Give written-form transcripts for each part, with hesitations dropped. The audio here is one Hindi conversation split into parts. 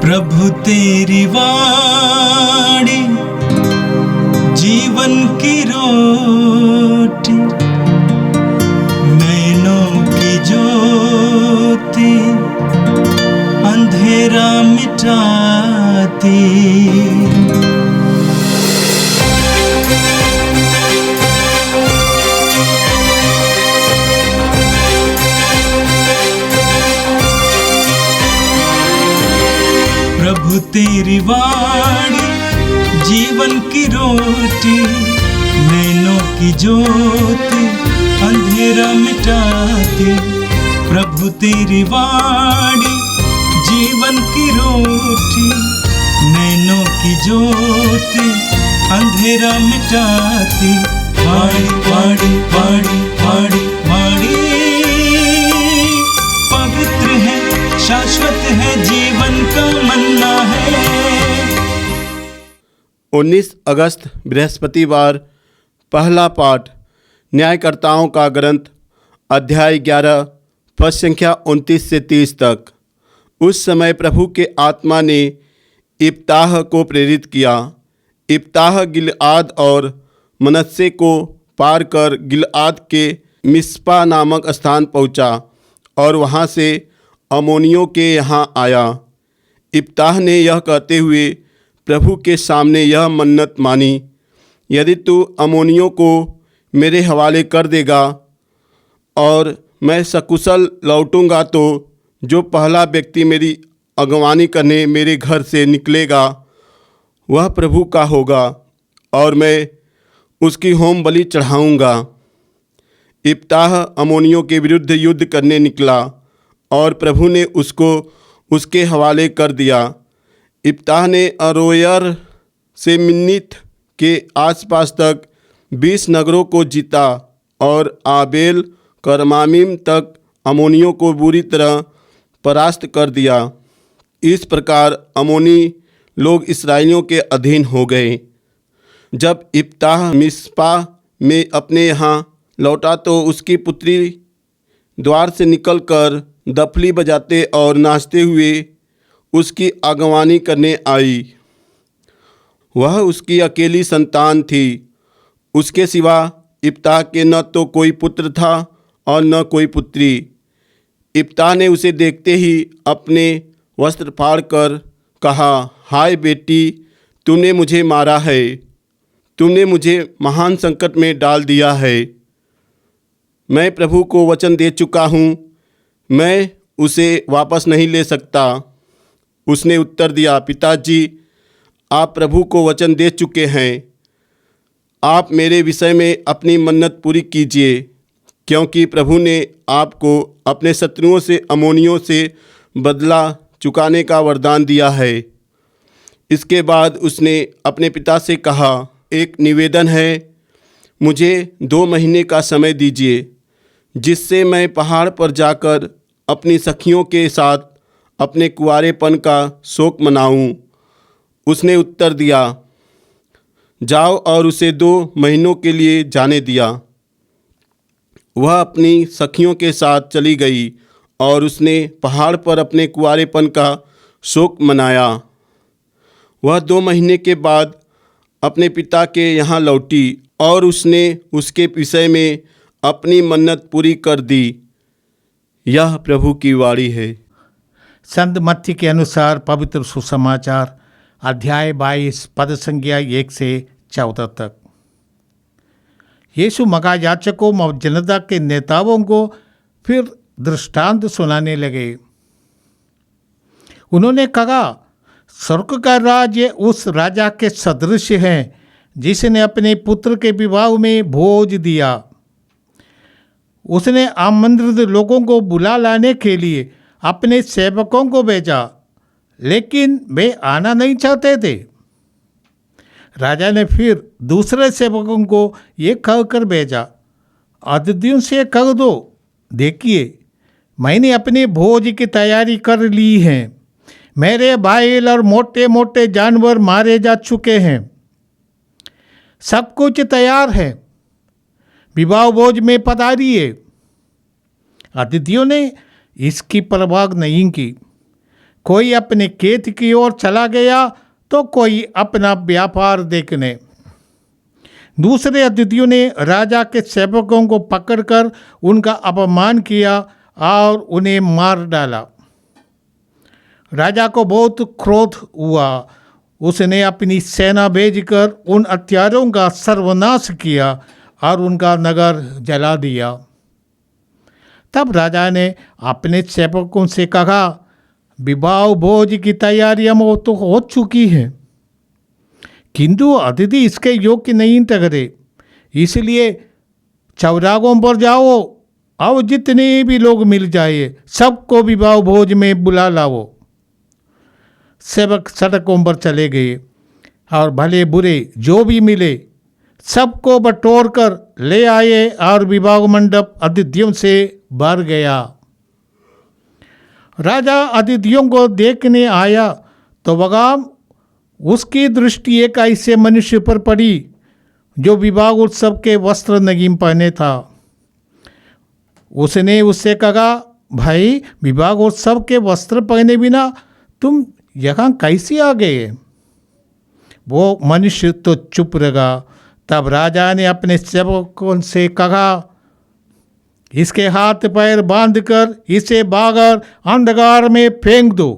प्रभु तेरी वाणी जीवन की रोटी, नैनों की ज्योति अंधेरा मिटाती। प्रभु तेरी वाणी जीवन की रोटी, नैनों की ज्योति अंधेरा मिटाती। प्रभु तेरी वाणी जीवन की रोटी, नैनों की ज्योति अंधेरा मिटाती। वाणी वाणी वाणी वाणी वाणी पवित्र है, शाश्वत है, जीवन का मन्ना है। 19 अगस्त बृहस्पतिवार। पहला पाठ न्यायकर्ताओं का ग्रंथ, अध्याय 11, पद संख्या 29 से 30 तक। उस समय प्रभु के आत्मा ने इप्ताह को प्रेरित किया। इप्ताह गिलआद और मनस्से को पार कर गिलआद के मिस्पा नामक स्थान पहुंचा और वहां से अम्मोनियों के यहाँ आया। इप्ताह ने यह कहते हुए प्रभु के सामने यह मन्नत मानी, यदि तू अम्मोनियों को मेरे हवाले कर देगा और मैं सकुशल लौटूंगा, तो जो पहला व्यक्ति मेरी अगवानी करने मेरे घर से निकलेगा वह प्रभु का होगा और मैं उसकी होम बलि चढ़ाऊँगा। इप्ताह अम्मोनियों के विरुद्ध युद्ध करने निकला और प्रभु ने उसको उसके हवाले कर दिया। इप्ताह ने अरोयर से मिन्नीत के आसपास तक 20 नगरों को जीता और आबेल करमामिम तक अम्मोनियों को बुरी तरह परास्त कर दिया। इस प्रकार अम्मोनी लोग इस्राएलियों के अधीन हो गए। जब इप्ताह मिस्पा में अपने यहाँ लौटा तो उसकी पुत्री द्वार से निकलकर दफली बजाते और नाचते हुए उसकी अगवानी करने आई। वह उसकी अकेली संतान थी। उसके सिवा इप्ताह के न तो कोई पुत्र था और न कोई पुत्री। इप्ताह ने उसे देखते ही अपने वस्त्र फाड़कर कहा, हाय बेटी, तूने मुझे मारा है, तूने मुझे महान संकट में डाल दिया है। मैं प्रभु को वचन दे चुका हूँ, मैं उसे वापस नहीं ले सकता। उसने उत्तर दिया, पिताजी, आप प्रभु को वचन दे चुके हैं। आप मेरे विषय में अपनी मन्नत पूरी कीजिए, क्योंकि प्रभु ने आपको अपने शत्रुओं से अम्मोनियों से बदला चुकाने का वरदान दिया है। इसके बाद उसने अपने पिता से कहा, एक निवेदन है, मुझे 2 महीने का समय दीजिए, जिससे मैं पहाड़ पर जाकर अपनी सखियों के साथ अपने कुंवारेपन का शोक मनाऊं। उसने उत्तर दिया, जाओ, और उसे 2 महीनों के लिए जाने दिया। वह अपनी सखियों के साथ चली गई और उसने पहाड़ पर अपने कुंवारेपन का शोक मनाया। वह 2 महीने के बाद अपने पिता के यहाँ लौटी और उसने उसके विषय में अपनी मन्नत पूरी कर दी। यह प्रभु की वाणी है। संत मत्ती के अनुसार पवित्र सुसमाचार, अध्याय 22, पद संख्या 1 से 14 तक। यीशु महायाजकों और जनता के नेताओं को फिर दृष्टांत सुनाने लगे। उन्होंने कहा, स्वर्ग का राज्य उस राजा के सदृश है जिसने अपने पुत्र के विवाह में भोज दिया। उसने आमंत्रित लोगों को बुला लाने के लिए अपने सेवकों को भेजा, लेकिन वे आना नहीं चाहते थे। राजा ने फिर दूसरे सेवकों को ये कहकर भेजा, अतिथियों से कह दो, देखिए, मैंने अपने भोज की तैयारी कर ली है। मेरे बैल और मोटे मोटे जानवर मारे जा चुके हैं, सब कुछ तैयार है, विवाह भोज में पधारिए। अतिथियों ने इसकी परवाह नहीं की। कोई अपने खेत की ओर चला गया तो कोई अपना व्यापार देखने। दूसरे अतिथियों ने राजा के सेवकों को पकड़कर उनका अपमान किया और उन्हें मार डाला। राजा को बहुत क्रोध हुआ। उसने अपनी सेना भेजकर उन हत्यारों का सर्वनाश किया और उनका नगर जला दिया। तब राजा ने अपने सेवकों से कहा, विवाह भोज की तैयारियां तो हो चुकी हैं, किंतु अतिथि इसके योग्य नहीं ठहरे, इसलिए चौराहों पर जाओ और जितने भी लोग मिल जाए सबको विवाह भोज में बुला लाओ। सेवक सड़कों पर चले गए और भले बुरे जो भी मिले सबको बटोर कर ले आए और विवाह मंडप अतिथियों से भर गया। राजा अतिथियों को देखने आया तो वहाँ उसकी दृष्टि एक ऐसे मनुष्य पर पड़ी जो विवाह उत्सव के वस्त्र नगीम पहने था। उसने उससे कहा, भाई विवाह उत्सव के वस्त्र पहने बिना तुम यहाँ कैसे आ गए? वो मनुष्य तो चुप रहा। तब राजा ने अपने सेवकों से कहा, इसके हाथ पैर बांधकर इसे बाहर अंधकार में फेंक दो।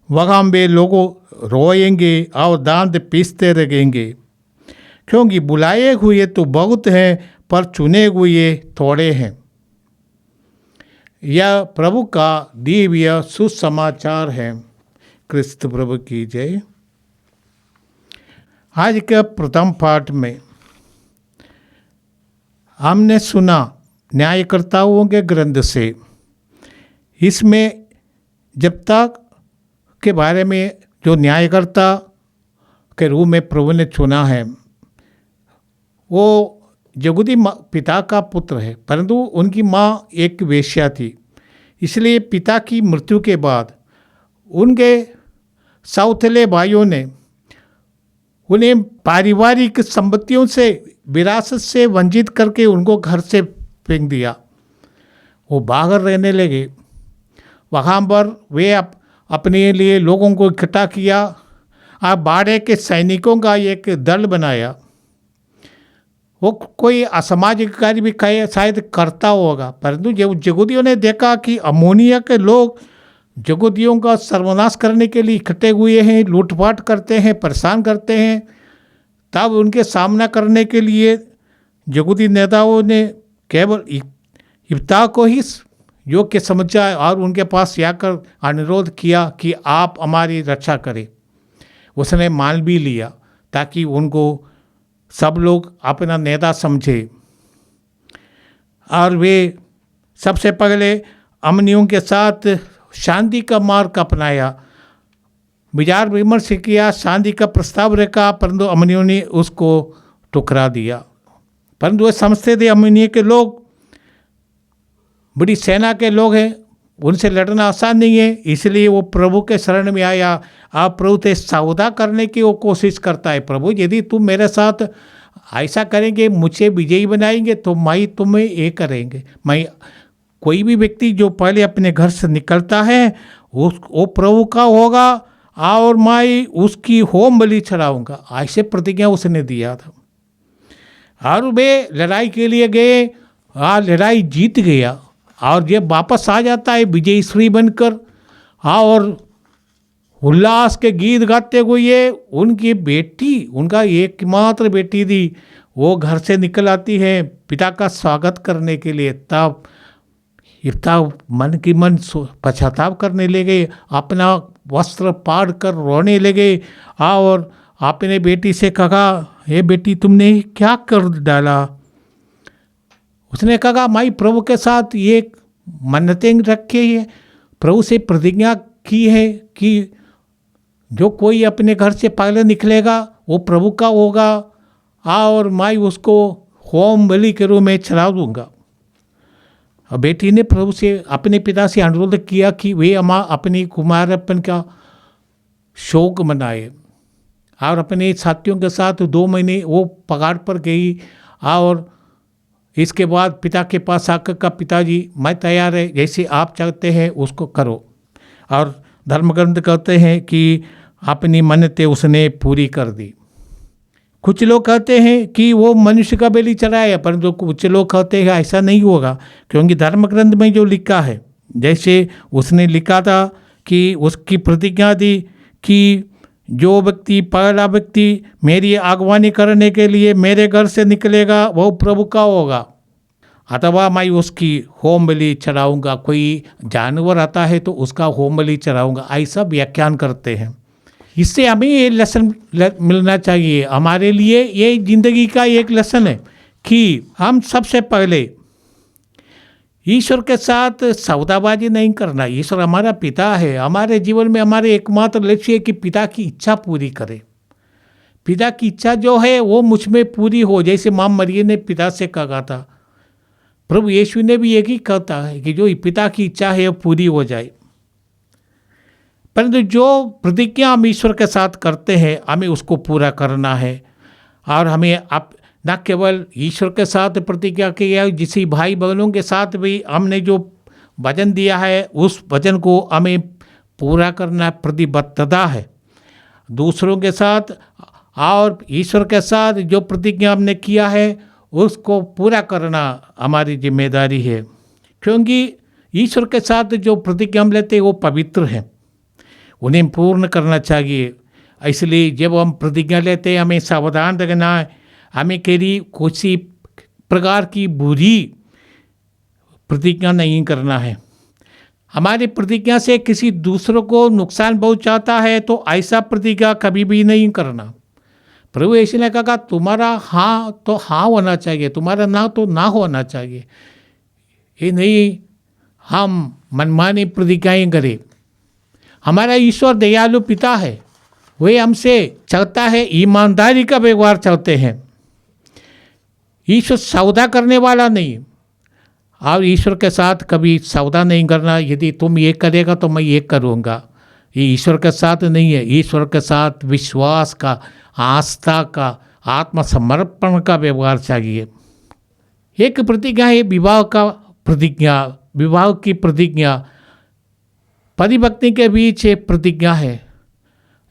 वहाँ वे लोगों रोएंगे और दांत पीसते रहेंगे, क्योंकि बुलाए हुए तो बहुत हैं पर चुने हुए थोड़े हैं। यह प्रभु का दिव्य सुसमाचार है। क्रिस्त प्रभु की जय। आज के प्रथम पाठ में हमने सुना न्यायकर्ताओं के ग्रंथ से। इसमें जब तक के बारे में जो न्यायकर्ता के रूप में प्रभु ने चुना है वो जगुदी पिता का पुत्र है, परंतु उनकी माँ एक वेश्या थी। इसलिए पिता की मृत्यु के बाद उनके सौतेले भाइयों ने उन्हें पारिवारिक संपत्तियों से विरासत से वंचित करके उनको घर से फेंक दिया। वो बाहर रहने लगे। वहाँ पर वे अपने लिए लोगों को इकट्ठा किया और बाड़े के सैनिकों का एक दल बनाया। वो कोई असामाजिक कार्य भी शायद करता होगा, परंतु जब जगुदियों ने देखा कि अमोनिया के लोग जगुदियों का सर्वनाश करने के लिए इकट्ठे हुए हैं, लूटपाट करते हैं, परेशान करते हैं, तब उनके सामना करने के लिए जगुदी नेताओं ने केवल इफ्ता को ही योग्य समझा और उनके पास जाकर अनुरोध किया कि आप हमारी रक्षा करें। उसने मान भी लिया ताकि उनको सब लोग अपना नेता समझे। और वे सबसे पहले अमनियों के साथ शांति का मार्ग अपनाया, विचार विमर्श किया, शांति का प्रस्ताव रखा, परंतु अमनियों ने उसको ठुकरा दिया। परंतु वे समझते थे अमनियों के लोग बड़ी सेना के लोग हैं, उनसे लड़ना आसान नहीं है, इसलिए वो प्रभु के शरण में आया। आप प्रभु से सौदा करने की वो कोशिश करता है। प्रभु यदि तुम मेरे साथ ऐसा करेंगे, मुझे विजयी बनाएंगे, तो मैं तुम्हें ये करेंगे। मैं कोई भी व्यक्ति जो पहले अपने घर से निकलता है वो प्रभु का होगा और मैं उसकी होम बलि चढ़ाऊँगा, ऐसे प्रतिज्ञा उसने दिया था। और वे लड़ाई के लिए गए और लड़ाई जीत गया और जब वापस आ जाता है विजयी श्री बनकर और उल्लास के गीत गाते हुए, उनकी बेटी, उनका एकमात्र बेटी थी, वो घर से निकल आती है पिता का स्वागत करने के लिए। तब इफ्ता मन की मन पश्चाताप करने लगे, अपना वस्त्र फाड़ कर रोने लगे और अपने बेटी से कहा, हे बेटी तुमने क्या कर डाला? उसने कहा, मैं प्रभु के साथ ये मन्नतें रखी है, प्रभु से प्रतिज्ञा की है कि जो कोई अपने घर से पहले निकलेगा वो प्रभु का होगा और मैं उसको होम बलि के रूप में चढ़ा दूँगा। और बेटी ने प्रभु से, अपने पिता से अनुरोध किया कि वे अपनी कुमारपन का शोक मनाए और अपने साथियों के साथ 2 महीने वो पहाड़ पर गई और इसके बाद पिता के पास आकर का, पिताजी मैं तैयार है, जैसे आप चाहते हैं उसको करो। और धर्म ग्रंथ कहते हैं कि अपनी मन्नतें उसने पूरी कर दी। कुछ लोग कहते हैं कि वो मनुष्य का बलि चढ़ाया, परंतु कुछ लोग कहते हैं ऐसा नहीं होगा, क्योंकि धर्म ग्रंथ में जो लिखा है, जैसे उसने लिखा था कि उसकी प्रतिज्ञा दी कि जो व्यक्ति, पहला व्यक्ति मेरी अगवानी करने के लिए मेरे घर से निकलेगा वो प्रभु का होगा, अथवा मैं उसकी होम बलि चढ़ाऊँगा। कोई जानवर आता है तो उसका होम बलि चढ़ाऊँगा, ऐसा व्याख्यान करते हैं। इससे हमें ये लेसन मिलना चाहिए, हमारे लिए ये जिंदगी का एक लेसन है कि हम सबसे पहले ईश्वर के साथ सौदाबाजी नहीं करना। ईश्वर हमारा पिता है, हमारे जीवन में हमारे एकमात्र लक्ष्य है कि पिता की इच्छा पूरी करें। पिता की इच्छा जो है वो मुझ में पूरी हो, जैसे माँ मरियम ने पिता से कहा था, प्रभु यीशु ने भी यही कहता है कि जो पिता की इच्छा है वो पूरी हो जाए। परंतु जो प्रतिज्ञा हम ईश्वर के साथ करते हैं हमें उसको पूरा करना है, और हमें अब न केवल ईश्वर के साथ प्रतिज्ञा की है, जिसी भाई बहनों के साथ भी हमने जो वचन दिया है उस वचन को हमें पूरा करना प्रतिबद्धता है। दूसरों के साथ और ईश्वर के साथ जो प्रतिज्ञा हमने किया है उसको पूरा करना हमारी जिम्मेदारी है, क्योंकि ईश्वर के साथ जो प्रतिज्ञा हम लेते हैं वो पवित्र हैं, उन्हें पूर्ण करना चाहिए। इसलिए जब हम प्रतिज्ञा लेते हैं हमें सावधान रहना है, हमें कभी किसी प्रकार की बुरी प्रतिज्ञा नहीं करना है। हमारी प्रतिज्ञा से किसी दूसरों को नुकसान पहुंचाता है तो ऐसा प्रतिज्ञा कभी भी नहीं करना। प्रभु यीशु ने कहा तुम्हारा हाँ तो हाँ होना चाहिए, तुम्हारा ना तो ना होना चाहिए। ये नहीं हम मनमानी प्रतिज्ञाएं करें। हमारा ईश्वर दयालु पिता है, वे हमसे चाहता है ईमानदारी का व्यवहार चाहते हैं। ईश्वर सौदा करने वाला नहीं, और ईश्वर के साथ कभी सौदा नहीं करना, यदि तुम ये करेगा तो मैं ये करूँगा, ये ईश्वर के साथ नहीं है। ईश्वर के साथ विश्वास का, आस्था का, आत्मसमर्पण का व्यवहार चाहिए। एक प्रतिज्ञा है विवाह का प्रतिज्ञा, विवाह की प्रतिज्ञा पति पत्नी के बीच एक प्रतिज्ञा है।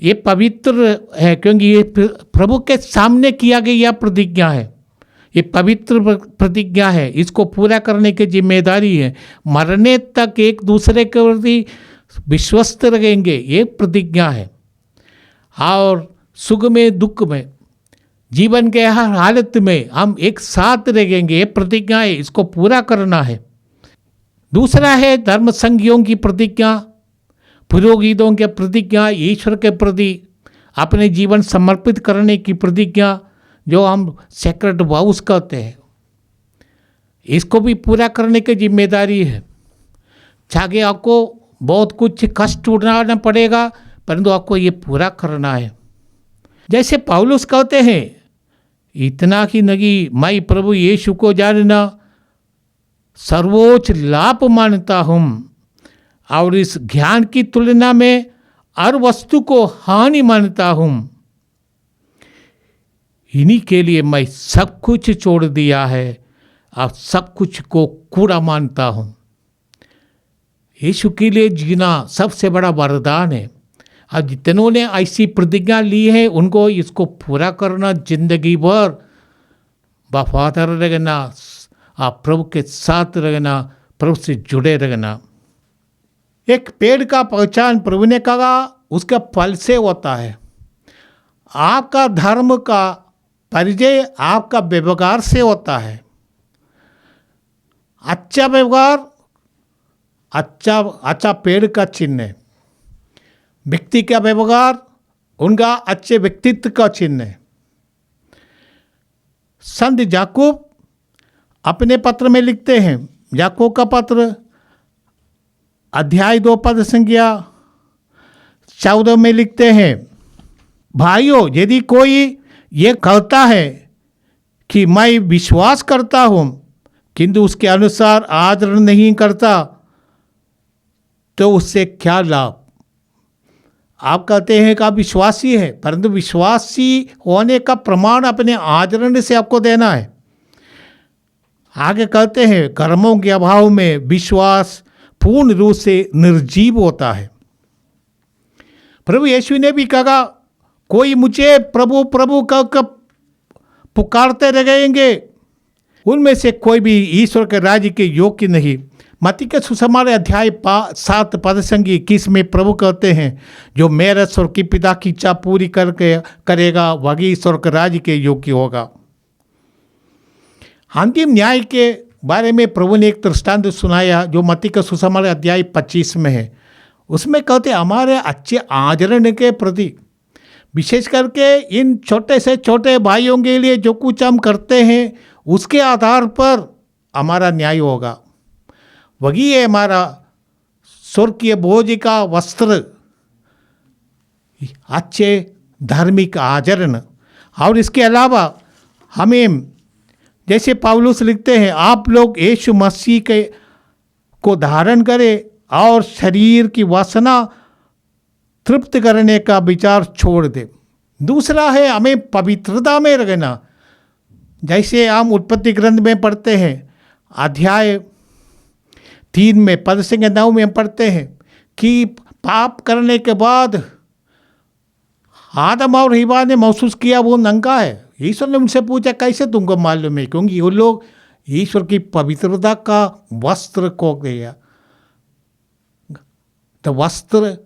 ये पवित्र है क्योंकि ये प्रभु के सामने किया गया प्रतिज्ञा है। ये पवित्र प्रतिज्ञा है, इसको पूरा करने की जिम्मेदारी है। मरने तक एक दूसरे के प्रति विश्वस्त रहेंगे, ये प्रतिज्ञा है। और सुख में दुख में, जीवन के हर हालत में हम एक साथ रहेंगे, ये प्रतिज्ञा है, इसको पूरा करना है। दूसरा है धर्म संघियों की प्रतिज्ञा, पुरोहितों की प्रतिज्ञा, ईश्वर के प्रति अपने जीवन समर्पित करने की प्रतिज्ञा, जो हम सेक्रेड वाउस कहते हैं, इसको भी पूरा करने की जिम्मेदारी है। चाहे आपको बहुत कुछ कष्ट उठाना पड़ेगा, परंतु आपको ये पूरा करना है। जैसे पौलुस कहते हैं, इतना ही नहीं मैं प्रभु यीशु को जानना सर्वोच्च लाभ मानता हूँ, और इस ज्ञान की तुलना में हर वस्तु को हानि मानता हूँ। इन्हीं के लिए मैं सब कुछ छोड़ दिया है और सब कुछ को कूड़ा मानता हूँ। यीशु के लिए जीना सबसे बड़ा वरदान है, और जितनों ने ऐसी प्रतिज्ञा ली है उनको इसको पूरा करना, जिंदगी भर वफादार रहना, आप प्रभु के साथ रहना, प्रभु से जुड़े रहना। एक पेड़ का पहचान प्रभु ने कहा उसका फल से होता है। आपका धर्म का परिचय आपका व्यवहार से होता है। अच्छा व्यवहार अच्छा पेड़ का चिन्ह है। व्यक्ति का व्यवहार उनका अच्छे व्यक्तित्व का चिन्ह है। संत याकूब अपने पत्र में लिखते हैं, याकूब का पत्र अध्याय 2 पद संख्या 14 में लिखते हैं, भाइयों यदि कोई ये कहता है कि मैं विश्वास करता हूँ किंतु उसके अनुसार आचरण नहीं करता, तो उससे क्या लाभ। आप कहते हैं कि आप विश्वासी हैं, परंतु विश्वासी होने का प्रमाण अपने आचरण से आपको देना है। आगे कहते हैं, कर्मों के अभाव में विश्वास पूर्ण रूप से निर्जीव होता है। प्रभु यीशु ने भी कहा, कोई मुझे प्रभु प्रभु कहकर पुकारते रहेंगे, उनमें से कोई भी ईश्वर के राज्य के योग्य नहीं। मत्ती के सुसमाचार अध्याय 7 पद संख्या 21 में प्रभु कहते हैं, जो मेरे स्वर की पिता की इच्छा पूरी करके करेगा वही ईश्वर के राज्य के योग्य होगा। अंतिम न्याय के बारे में प्रभु ने एक दृष्टांत सुनाया जो मत्ती के सुसमाचार अध्याय 25 में है। उसमें कहते हमारे अच्छे आचरण के प्रति, विशेष करके इन छोटे से छोटे भाइयों के लिए जो कुछ हम करते हैं उसके आधार पर हमारा न्याय होगा। वही है हमारा स्वर्गीय भोज का वस्त्र, अच्छे धार्मिक आचरण। और इसके अलावा हमें, जैसे पौलुस लिखते हैं, आप लोग यीशु मसीह के को धारण करें और शरीर की वासना तृप्त करने का विचार छोड़ दें। दूसरा है हमें पवित्रता में रहना। जैसे हम उत्पत्ति ग्रंथ में पढ़ते हैं, अध्याय 3 में पद संख्या 9 में हम पढ़ते हैं कि पाप करने के बाद आदम और हव्वा ने महसूस किया वो नंगा है। ईश्वर ने उनसे पूछा, कैसे तुमको मालूम है? क्योंकि वो लोग ईश्वर की पवित्रता का वस्त्र खो गया। तो वस्त्र,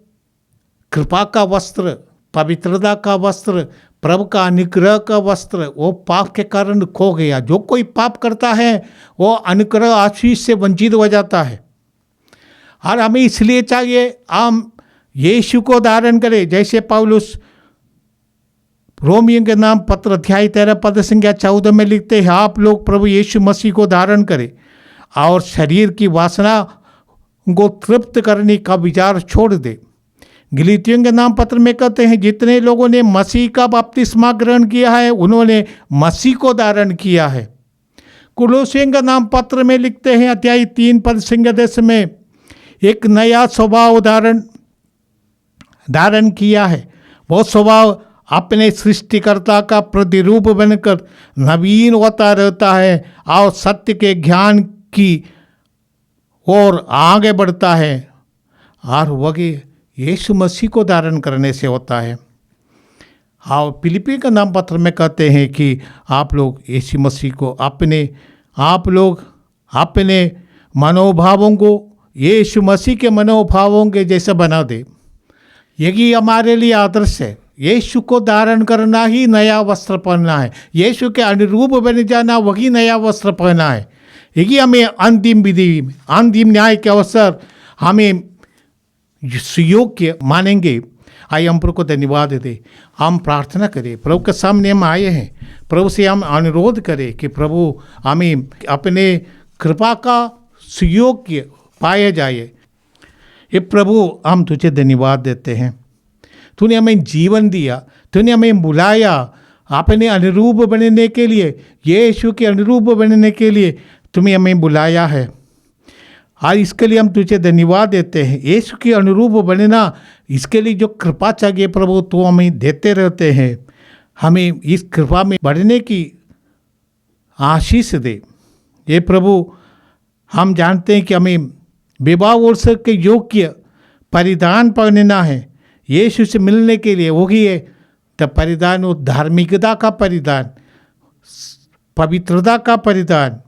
कृपा का वस्त्र, पवित्रता का वस्त्र, प्रभु का अनुग्रह का वस्त्र, वो पाप के कारण खो गया। जो कोई पाप करता है वो अनुग्रह आशीष से वंचित हो जाता है। और हमें इसलिए चाहिए हम यीशु को धारण करें। जैसे पौलुस रोमियों के नाम पत्र अध्याय 13 पद संख्या 14 में लिखते हैं, आप लोग प्रभु यीशु मसीह को धारण करें और शरीर की वासना को तृप्त करने का विचार छोड़ दे। गलीतियों के नाम पत्र में कहते हैं, जितने लोगों ने मसीह का बपतिस्मा ग्रहण किया है उन्होंने मसीह को धारण किया है। कुलोसियों का नाम पत्र में लिखते हैं, अध्याय 3 पद संख्या 10 में, एक नया स्वभाव धारण किया है। वो स्वभाव अपने सृष्टिकर्ता का प्रतिरूप बनकर नवीन होता रहता है और सत्य के ज्ञान की ओर आगे बढ़ता है। और वही यीशु मसीह को धारण करने से होता है। और फिलिपी का नाम पत्र में कहते हैं कि आप लोग यीशु मसीह को आप लोग अपने मनोभावों को यीशु मसीह के मनोभावों के जैसा बना दे। यही हमारे लिए आदर्श है। यीशु को धारण करना ही नया वस्त्र पहनना है। यीशु के अनुरूप बन जाना वही नया वस्त्र पहनना है। यही हमें अंतिम विधि, अंतिम न्याय के अवसर हमें सुयोग्य मानेंगे। आइए हम प्रभु को धन्यवाद दे, हम प्रार्थना करें। प्रभु के सामने हम आए हैं, प्रभु से हम अनुरोध करें कि प्रभु हमें अपने कृपा का सुयोग्य पाया जाए। ये प्रभु हम तुझे धन्यवाद देते हैं, तूने हमें जीवन दिया, तूने हमें बुलाया अपने अनुरूप बनने के लिए, यीशु के अनुरूप बनने के लिए तुम्हें हमें बुलाया है। और इसके लिए हम तुझे धन्यवाद देते हैं। यीशु के अनुरूप बनना, इसके लिए जो कृपा चाहिए प्रभु तो हमें देते रहते हैं। हमें इस कृपा में बढ़ने की आशीष दे। ये प्रभु हम जानते हैं कि हमें विवाह उत्सव के योग्य परिधान पहनना है यीशु से मिलने के लिए। वही है तो परिधान, वो धार्मिकता का परिधान, पवित्रता का परिधान,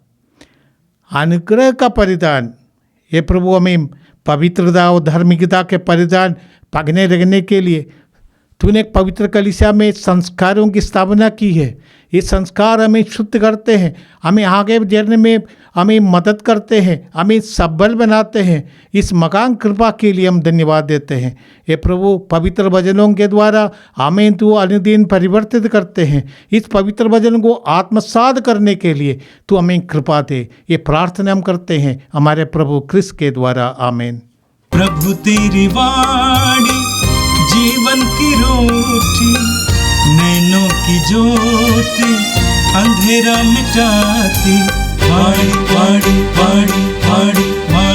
अनुग्रह का परिधान। ये प्रभु हमें पवित्रता और धार्मिकता के परिधान पहने रहने के लिए तूने एक पवित्र कलीसिया में संस्कारों की स्थापना की है। ये संस्कार हमें शुद्ध करते हैं, हमें आगे बढ़ने में हमें मदद करते हैं, हमें सबल बनाते हैं। इस मकान कृपा के लिए हम धन्यवाद देते हैं। ये प्रभु पवित्र वचनों के द्वारा हमें तू अनुदिन परिवर्तित करते हैं। इस पवित्र वचन को आत्मसात करने के लिए तू हमें कृपा दे। ये प्रार्थना हम करते हैं हमारे प्रभु क्रिस्त के द्वारा, आमीन। प्रभु तेरी वाणी जीवन की रोटी, नैनों की ज्योति अंधेरा मिटाती। वाणी वाणी वाणी वाणी वाणी।